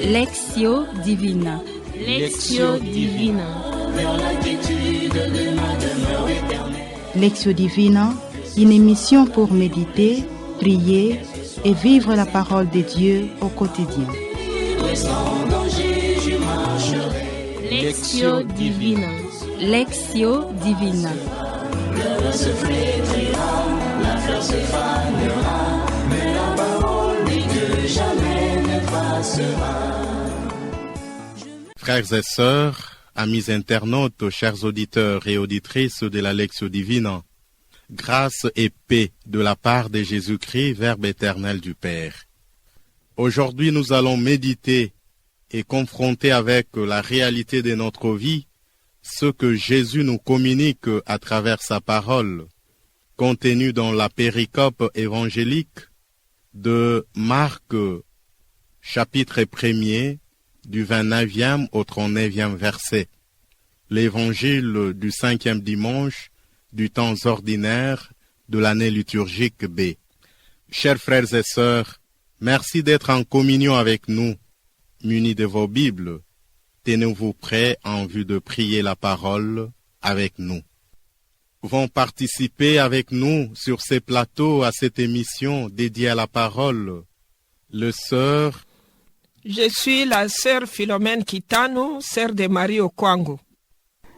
Lectio Divina. Lectio Divina. Lectio Divina, une émission pour méditer, prier et vivre la parole de Dieu au quotidien. Lectio Divina. Lectio Divina. Le se flétrira, la fleur se fanera, mais la parole de Dieu jamais n'effacera. Frères et sœurs, amis internautes, chers auditeurs et auditrices de la Lectio Divina, grâce et paix de la part de Jésus-Christ, Verbe éternel du Père. Aujourd'hui, nous allons méditer et confronter avec la réalité de notre vie ce que Jésus nous communique à travers sa parole, contenue dans la péricope évangélique de Marc, chapitre 1er, du 29e au 39e verset. L'évangile du 5e dimanche du temps ordinaire de l'année liturgique B. Chers frères et sœurs, merci d'être en communion avec nous, munis de vos Bibles. Tenez-vous prêts en vue de prier la parole avec nous. Vont participer avec nous sur ces plateaux à cette émission dédiée à la parole, le sœur. Je suis la sœur Philomène Kitano, sœur de Marie Okwango.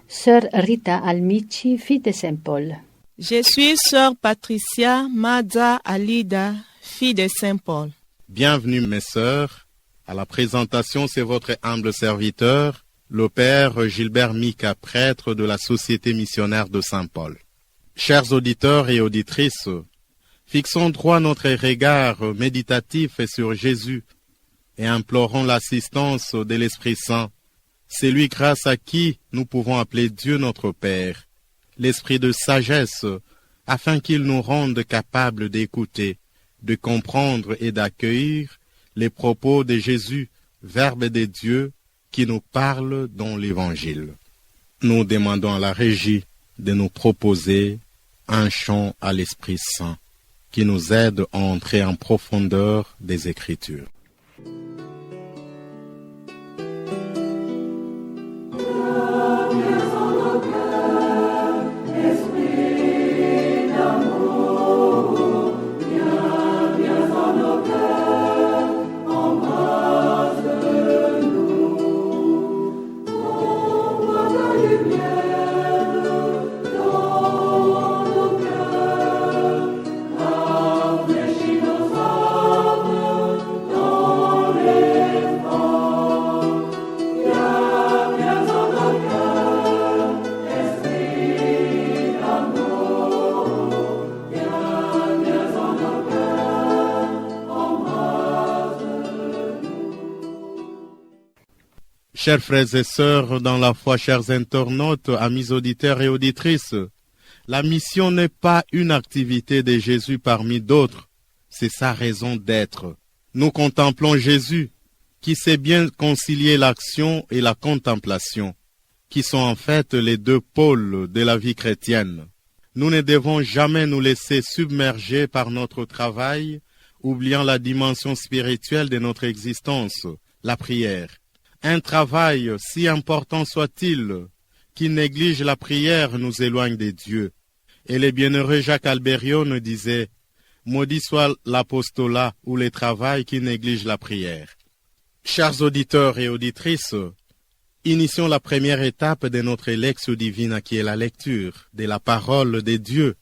Sœur Rita Almici, fille de Saint-Paul. Je suis sœur Patricia Madza Alida, fille de Saint-Paul. Bienvenue mes sœurs. À la présentation, c'est votre humble serviteur, le Père Gilbert Mika, prêtre de la Société missionnaire de Saint-Paul. Chers auditeurs et auditrices, fixons droit notre regard méditatif sur Jésus et implorons l'assistance de l'Esprit Saint, celui grâce à qui nous pouvons appeler Dieu notre Père, l'Esprit de sagesse, afin qu'il nous rende capables d'écouter, de comprendre et d'accueillir les propos de Jésus, Verbe de Dieu, qui nous parle dans l'Évangile. Nous demandons à la Régie de nous proposer un chant à l'Esprit Saint, qui nous aide à entrer en profondeur des Écritures. Chers frères et sœurs dans la foi, chers internautes, amis auditeurs et auditrices, la mission n'est pas une activité de Jésus parmi d'autres, c'est sa raison d'être. Nous contemplons Jésus, qui sait bien concilier l'action et la contemplation, qui sont en fait les deux pôles de la vie chrétienne. Nous ne devons jamais nous laisser submerger par notre travail, oubliant la dimension spirituelle de notre existence, la prière. Un travail, si important soit-il, qui néglige la prière nous éloigne de Dieu. Et le bienheureux Jacques Albérion nous disait « Maudit soit l'apostolat ou le travail qui néglige la prière ». Chers auditeurs et auditrices, initions la première étape de notre Lectio Divina qui est la lecture de la parole de Dieu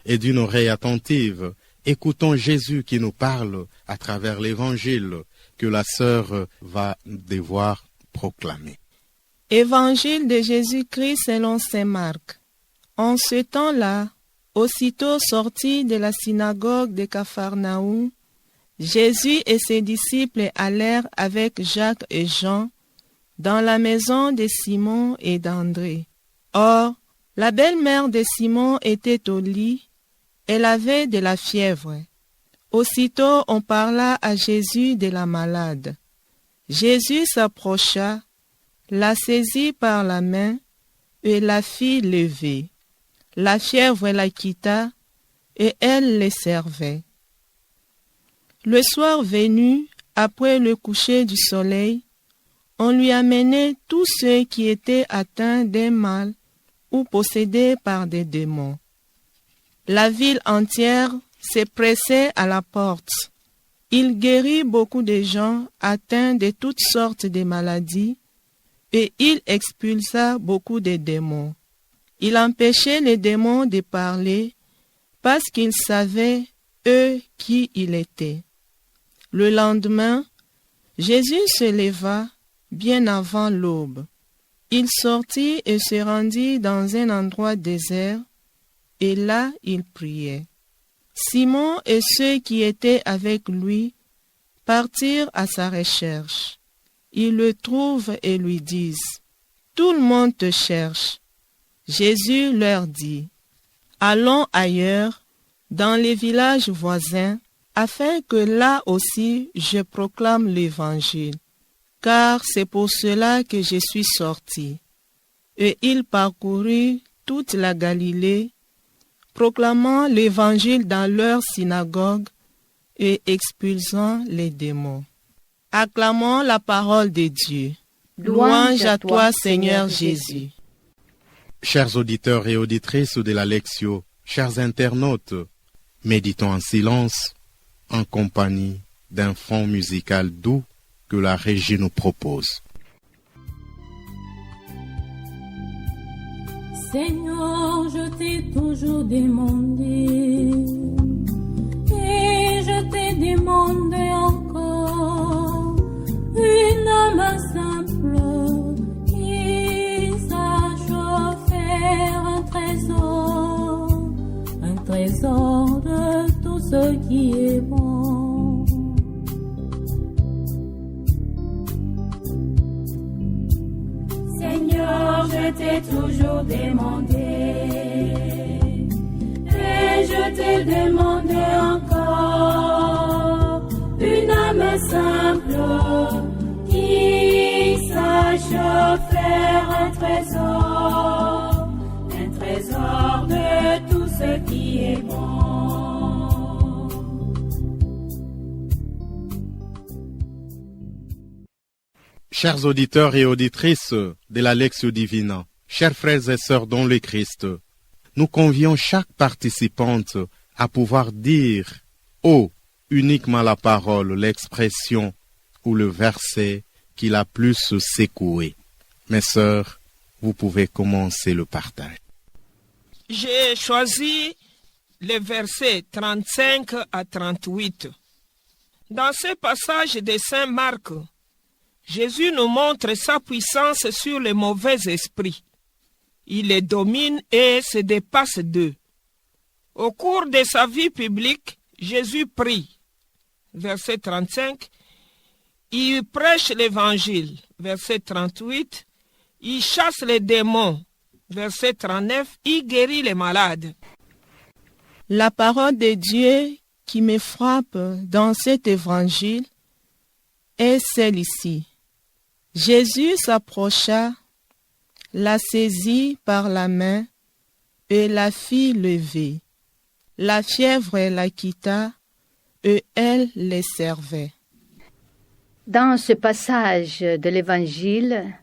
et d'une oreille attentive. Écoutons Jésus qui nous parle à travers l'Évangile que la sœur va devoir proclamer. Évangile de Jésus-Christ selon saint Marc. En ce temps-là, aussitôt sorti de la synagogue de Capharnaüm, Jésus et ses disciples allèrent avec Jacques et Jean dans la maison de Simon et d'André. Or, la belle-mère de Simon était au lit, elle avait de la fièvre. Aussitôt on parla à Jésus de la malade. Jésus s'approcha, la saisit par la main et la fit lever. La fièvre la quitta et elle les servait. Le soir venu, après le coucher du soleil, on lui amenait tous ceux qui étaient atteints d'un mal ou possédés par des démons. La ville entière se pressait à la porte. Il guérit beaucoup de gens atteints de toutes sortes de maladies et il expulsa beaucoup de démons. Il empêchait les démons de parler parce qu'ils savaient, eux, qui il était. Le lendemain, Jésus se leva bien avant l'aube. Il sortit et se rendit dans un endroit désert, et là il priait. Simon et ceux qui étaient avec lui partirent à sa recherche. Ils le trouvent et lui disent, « Tout le monde te cherche. » Jésus leur dit, « Allons ailleurs, dans les villages voisins, afin que là aussi je proclame l'Évangile, car c'est pour cela que je suis sorti. » Et il parcourut toute la Galilée, proclamant l'Évangile dans leur synagogue et expulsant les démons. Acclamons la parole de Dieu. Louange à toi, Seigneur Jésus. Chers auditeurs et auditrices de la Lectio, chers internautes, méditons en silence, en compagnie d'un fond musical doux que la régie nous propose. Seigneur, je t'ai toujours demandé, et je t'ai demandé encore une âme simple qui sache faire un trésor de tout ce qui est bon. Seigneur, je t'ai toujours demandé, et je t'ai demandé encore une âme simple qui sache faire un trésor de tout ce qui est bon. Chers auditeurs et auditrices de la Lectio Divina, chers frères et sœurs dans le Christ, nous convions chaque participante à pouvoir dire « Oh » uniquement la parole, l'expression ou le verset qui l'a plus secoué. Mes sœurs, vous pouvez commencer le partage. J'ai choisi les versets 35 à 38. Dans ce passage de Saint Marc, Jésus nous montre sa puissance sur les mauvais esprits. Il les domine et se dépasse d'eux. Au cours de sa vie publique, Jésus prie. Verset 35. Il prêche l'évangile. Verset 38. Il chasse les démons. Verset 39. Il guérit les malades. La parole de Dieu qui me frappe dans cet évangile est celle-ci. Jésus s'approcha, la saisit par la main et la fit lever. La fièvre la quitta et elle les servait. Dans ce passage de l'Évangile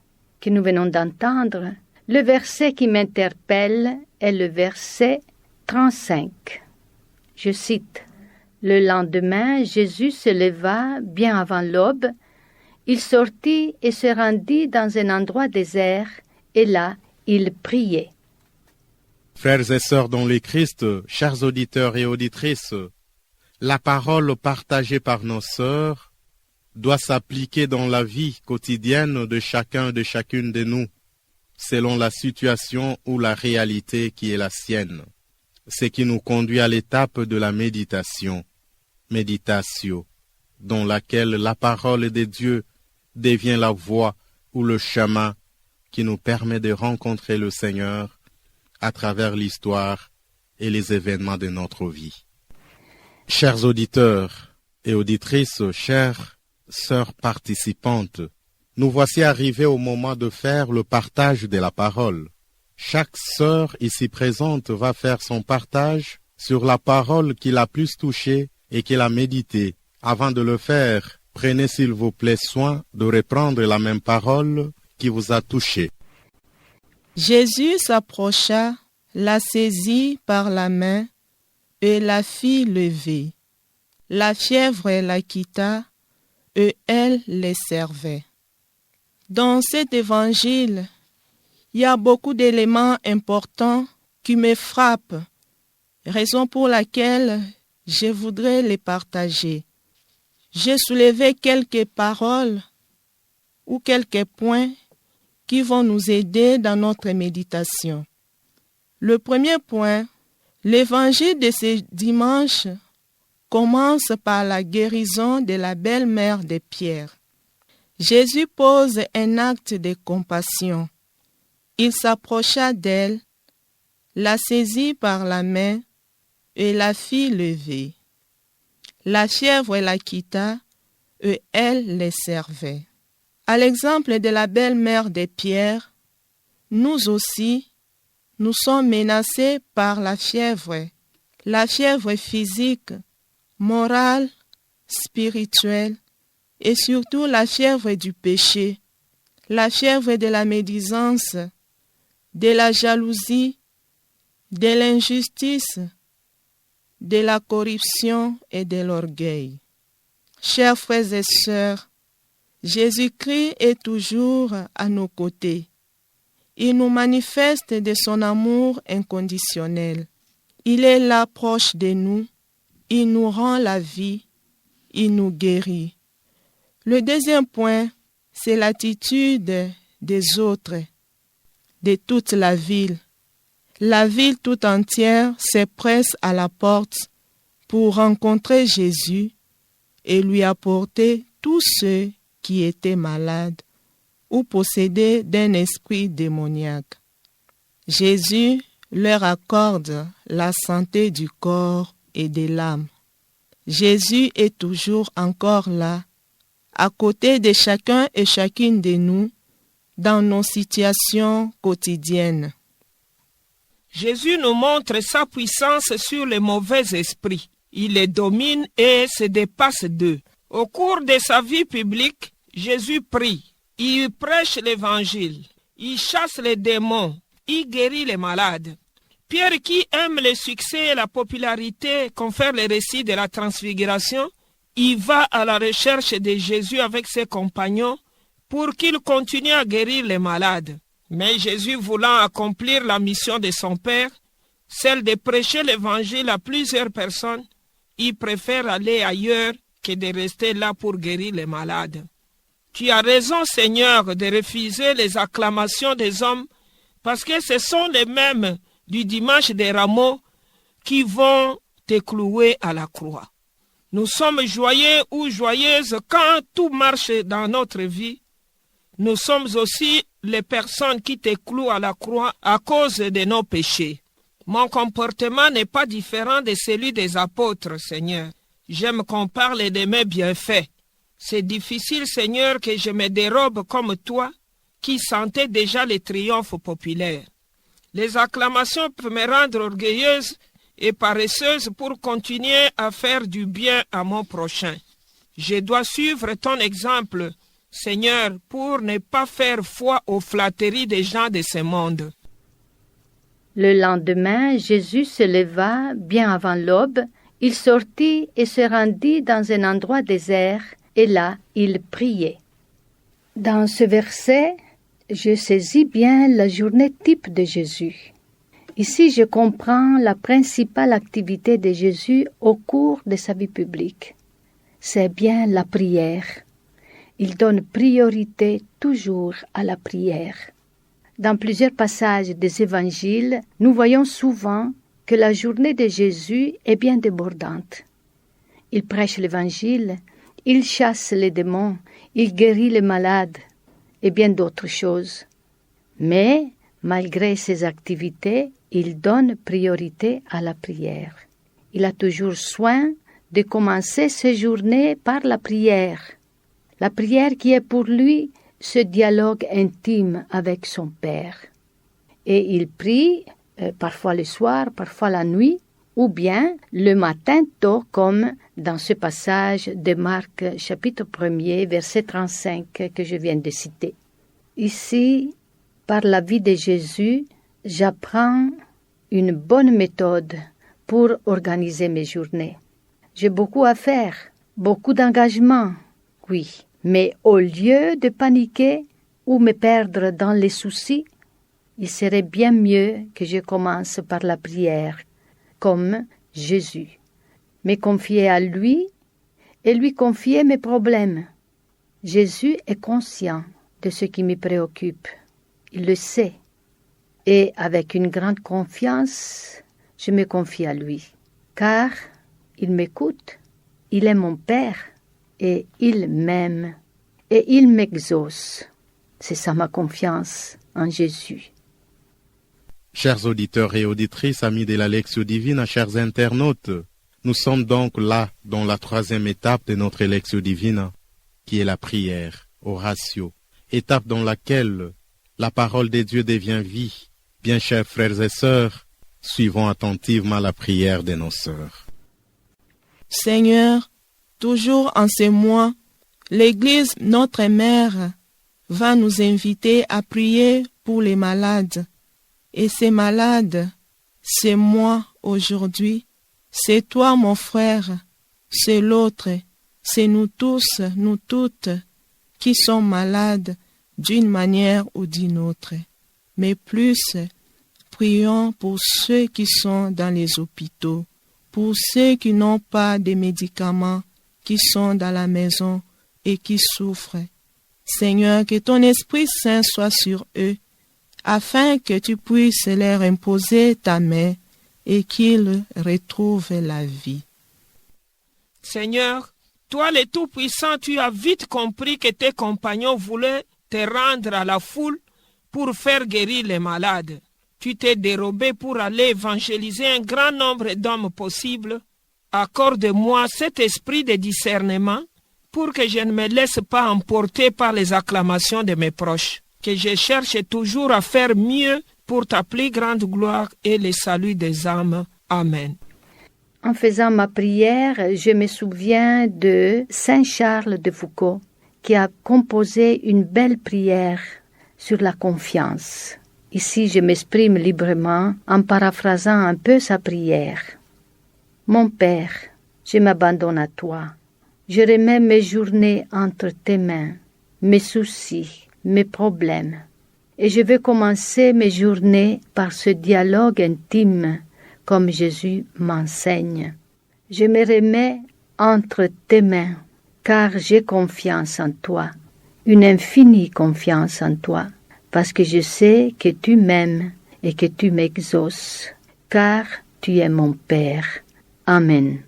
que nous venons d'entendre, le verset qui m'interpelle est le verset 35. Je cite, « Le lendemain, Jésus se leva bien avant l'aube. Il sortit et se rendit dans un endroit désert, et là, il priait. » Frères et sœurs dans le Christ, chers auditeurs et auditrices, la parole partagée par nos sœurs doit s'appliquer dans la vie quotidienne de chacun et de chacune de nous, selon la situation ou la réalité qui est la sienne. Ce qui nous conduit à l'étape de la méditation, dans laquelle la parole de Dieu devient la voie ou le chemin qui nous permet de rencontrer le Seigneur à travers l'histoire et les événements de notre vie. Chers auditeurs et auditrices, chères sœurs participantes, Nous voici arrivés au moment de faire le partage de la parole. Chaque sœur ici présente va faire son partage sur la parole qui l'a plus touchée et qui l'a méditée. Avant de le faire, prenez s'il vous plaît soin de reprendre la même parole qui vous a touché. Jésus s'approcha, la saisit par la main et la fit lever. La fièvre la quitta et elle les servait. Dans cet évangile, il y a beaucoup d'éléments importants qui me frappent, raison pour laquelle je voudrais les partager. J'ai soulevé quelques paroles ou quelques points qui vont nous aider dans notre méditation. Le premier point, l'évangile de ce dimanche commence par la guérison de la belle-mère de Pierre. Jésus pose un acte de compassion. Il s'approcha d'elle, la saisit par la main et la fit lever. La fièvre la quitta et elle les servait. À l'exemple de la belle-mère de Pierre, nous aussi, nous sommes menacés par la fièvre physique, morale, spirituelle et surtout la fièvre du péché, la fièvre de la médisance, de la jalousie, de l'injustice, de la corruption et de l'orgueil. Chers frères et sœurs, Jésus-Christ est toujours à nos côtés. Il nous manifeste de son amour inconditionnel. Il est là proche de nous. Il nous rend la vie. Il nous guérit. Le deuxième point, c'est l'attitude des autres, de toute la ville. La ville tout entière se presse à la porte pour rencontrer Jésus et lui apporter tous ceux qui étaient malades ou possédés d'un esprit démoniaque. Jésus leur accorde la santé du corps et de l'âme. Jésus est toujours encore là, à côté de chacun et chacune de nous, dans nos situations quotidiennes. Jésus nous montre sa puissance sur les mauvais esprits. Il les domine et se dépasse d'eux. Au cours de sa vie publique, Jésus prie, il prêche l'évangile, il chasse les démons, il guérit les malades. Pierre, qui aime le succès et la popularité confère le récit de la transfiguration, il va à la recherche de Jésus avec ses compagnons pour qu'il continue à guérir les malades. Mais Jésus, voulant accomplir la mission de son Père, celle de prêcher l'évangile à plusieurs personnes, il préfère aller ailleurs que de rester là pour guérir les malades. Tu as raison, Seigneur, de refuser les acclamations des hommes, parce que ce sont les mêmes du dimanche des rameaux qui vont te clouer à la croix. Nous sommes joyeux ou joyeuses quand tout marche dans notre vie. Nous sommes aussi les personnes qui te clouent à la croix à cause de nos péchés. Mon comportement n'est pas différent de celui des apôtres, Seigneur. J'aime qu'on parle de mes bienfaits. C'est difficile, Seigneur, que je me dérobe comme toi, qui sentais déjà les triomphes populaires. Les acclamations peuvent me rendre orgueilleuse et paresseuse pour continuer à faire du bien à mon prochain. Je dois suivre ton exemple, Seigneur, pour ne pas faire foi aux flatteries des gens de ce monde. Le lendemain, Jésus se leva bien avant l'aube. Il sortit et se rendit dans un endroit désert, et là, il priait. Dans ce verset, je saisis bien la journée type de Jésus. Ici, je comprends la principale activité de Jésus au cours de sa vie publique. C'est bien la prière. Il donne priorité toujours à la prière. Dans plusieurs passages des évangiles, nous voyons souvent que la journée de Jésus est bien débordante. Il prêche l'évangile, il chasse les démons, il guérit les malades et bien d'autres choses. Mais, malgré ces activités, il donne priorité à la prière. Il a toujours soin de commencer ses journées par la prière qui est pour lui ce dialogue intime avec son Père. Et il prie parfois le soir, parfois la nuit, ou bien le matin tôt, comme dans ce passage de Marc chapitre 1er, verset 35 que je viens de citer. Ici, par la vie de Jésus, j'apprends une bonne méthode pour organiser mes journées. J'ai beaucoup à faire, beaucoup d'engagement, oui. Mais au lieu de paniquer ou me perdre dans les soucis, il serait bien mieux que je commence par la prière, comme Jésus. Me confier à lui et lui confier mes problèmes. Jésus est conscient de ce qui me préoccupe. Il le sait. Et avec une grande confiance, je me confie à lui. Car il m'écoute, il est mon Père et il m'aime et il m'exauce. C'est ça ma confiance en Jésus. Chers auditeurs et auditrices, amis de la Lectio Divina, chers internautes, nous sommes donc là dans la troisième étape de notre Lectio Divina, qui est la prière, oratio, étape dans laquelle la parole de Dieu devient vie. Bien chers frères et sœurs, suivons attentivement la prière de nos sœurs. Seigneur, toujours en ces mois, l'Église, notre mère, va nous inviter à prier pour les malades. Et ces malades, c'est moi aujourd'hui, c'est toi mon frère, c'est l'autre, c'est nous tous, nous toutes, qui sommes malades d'une manière ou d'une autre. Mais plus, prions pour ceux qui sont dans les hôpitaux, pour ceux qui n'ont pas de médicaments, qui sont dans la maison et qui souffrent. Seigneur, que ton Esprit Saint soit sur eux, afin que tu puisses leur imposer ta main et qu'ils retrouvent la vie. Seigneur, toi le Tout-Puissant, tu as vite compris que tes compagnons voulaient te rendre à la foule pour faire guérir les malades. Tu t'es dérobé pour aller évangéliser un grand nombre d'hommes possibles. Accorde-moi cet esprit de discernement pour que je ne me laisse pas emporter par les acclamations de mes proches, que je cherche toujours à faire mieux pour ta plus grande gloire et le salut des âmes. Amen. En faisant ma prière, je me souviens de Saint Charles de Foucauld, qui a composé une belle prière sur la confiance. Ici, je m'exprime librement en paraphrasant un peu sa prière. Mon Père, je m'abandonne à toi. Je remets mes journées entre tes mains, mes soucis, mes problèmes. Et je veux commencer mes journées par ce dialogue intime, comme Jésus m'enseigne. Je me remets entre tes mains, car j'ai confiance en toi, une infinie confiance en toi, parce que je sais que tu m'aimes et que tu m'exauces, car tu es mon Père. Amen.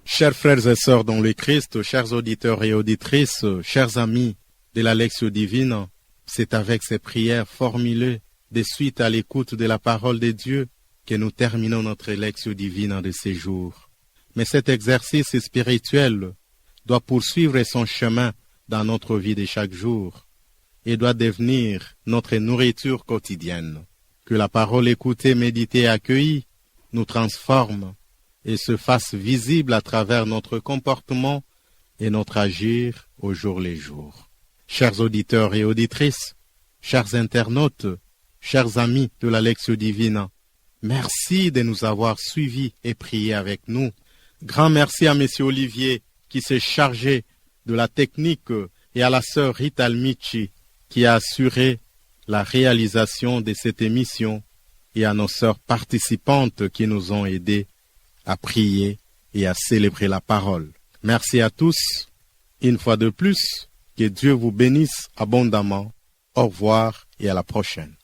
Chers frères et sœurs dans le Christ, chers auditeurs et auditrices, chers amis de la Lectio Divina, c'est avec ces prières formulées de suite à l'écoute de la parole de Dieu que nous terminons notre Lectio Divina de ces jours. Mais cet exercice spirituel doit poursuivre son chemin dans notre vie de chaque jour et doit devenir notre nourriture quotidienne. Que la parole écoutée, méditée, accueillie nous transforme et se fasse visible à travers notre comportement et notre agir au jour le jour. Chers auditeurs et auditrices, chers internautes, chers amis de la Lectio Divina, merci de nous avoir suivis et priés avec nous. Grand merci à Monsieur Olivier qui s'est chargé de la technique et à la sœur Rita Almici qui a assuré la réalisation de cette émission et à nos sœurs participantes qui nous ont aidés à prier et à célébrer la parole. Merci à tous. Une fois de plus, que Dieu vous bénisse abondamment. Au revoir et à la prochaine.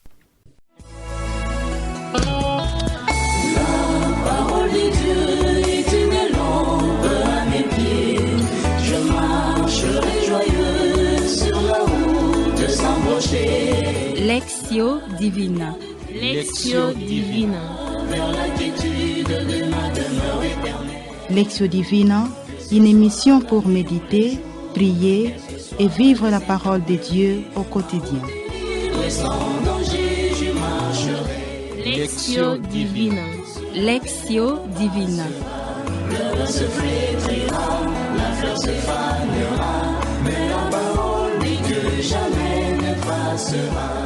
Lectio Divina. Lectio Divina. Lectio Divina, une émission pour méditer, prier et vivre la parole de Dieu au quotidien. Lectio Divina. Lectio Divina. Le se flétrira, la fleur se fanera, mais la parole dit que jamais ne passera.